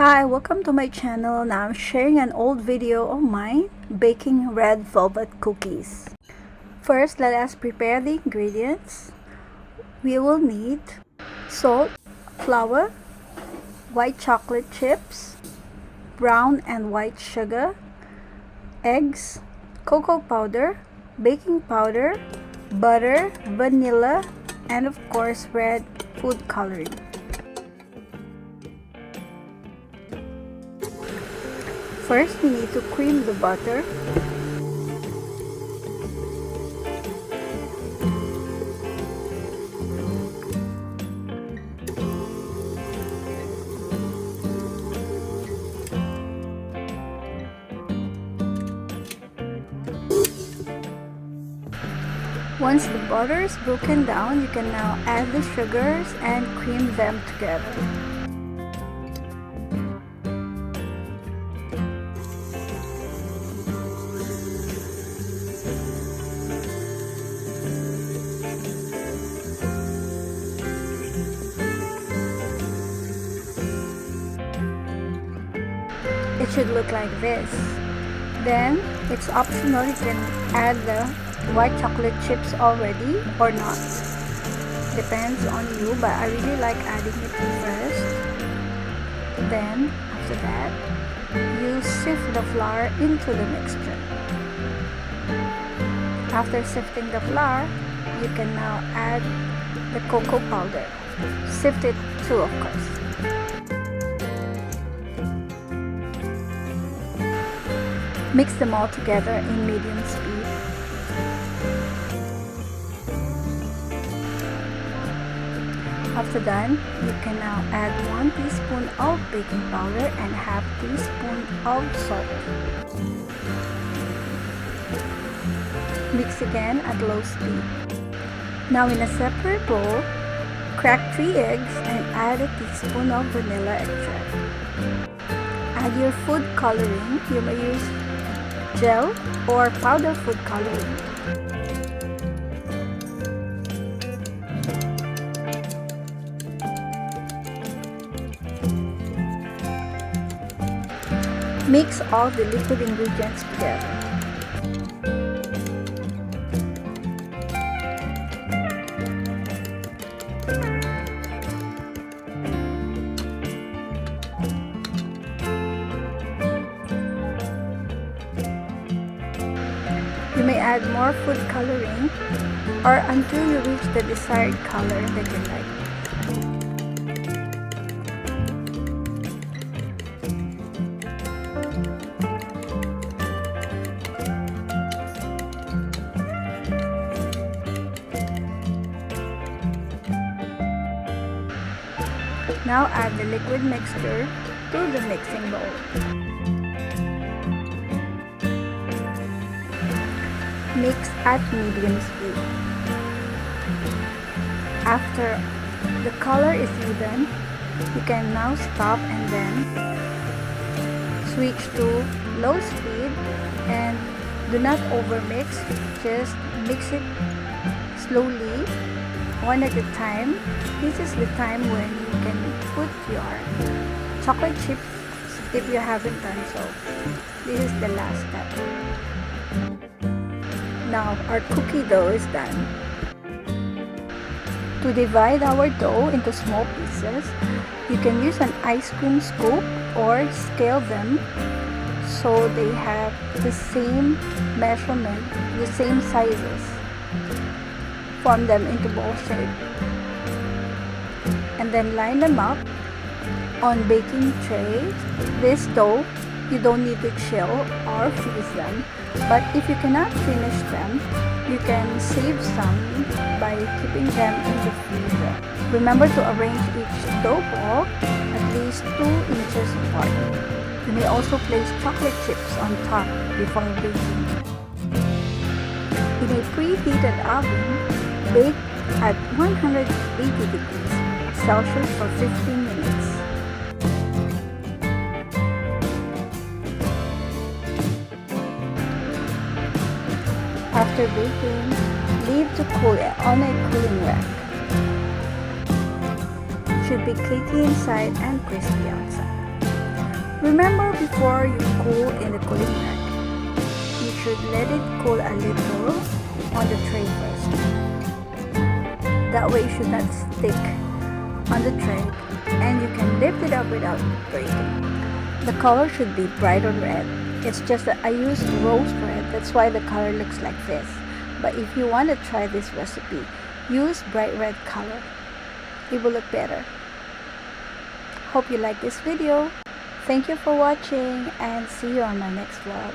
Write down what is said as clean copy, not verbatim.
Hi, welcome to my channel. Now I'm sharing an old video of mine baking red velvet cookies. First, let us prepare the ingredients. We will need salt, flour, white chocolate chips, brown and white sugar, eggs, cocoa powder, baking powder, butter, vanilla, and of course red food coloring. First, we need to cream the butter. Once the butter is broken down, you can now add the sugars and cream them together. It should look like this. Then, it's optional, you can add the white chocolate chips already or not. Depends on you, but I really like adding it first. Then, after that, you sift the flour into the mixture. After sifting the flour, you can now add the cocoa powder. Sift it too, of course. Mix them all together in medium speed. After done, you can now add 1 teaspoon of baking powder and half teaspoon of salt. Mix again at low speed. Now in a separate bowl, crack 3 eggs and add a teaspoon of vanilla extract. Add your food coloring. You may use gel or powder food coloring. Mix all the liquid ingredients together. You may add more food coloring or until you reach the desired color that you like. Now add the liquid mixture to the mixing bowl. Mix at medium speed. After the color is even, you can now stop and then switch to low speed and do not overmix, just mix it slowly, one at a time. This is the time when you can put your chocolate chips if you haven't done so. This is the last step. Now our cookie dough is done. To divide our dough into small pieces, you can use an ice cream scoop or scale them so they have the same measurement, the same sizes. Form them into ball shape. And then line them up on baking tray. This dough, you don't need to chill or freeze them, but if you cannot finish them, you can save some by keeping them in the freezer. Remember to arrange each dough ball at least 2 inches apart. You may also place chocolate chips on top before baking. In a preheated oven, bake at 180 degrees Celsius for 15 minutes. After baking, leave to cool on a cooling rack. Should be cakey inside and crispy outside. Remember, before you cool in the cooling rack, you should let it cool a little on the tray first. That way it should not stick on the tray and you can lift it up without breaking. The color should be brighter red. It's just that I used rose red, that's why the color looks like this. But if you want to try this recipe, use bright red color. It will look better. Hope you like this video. Thank you for watching and see you on my next vlog.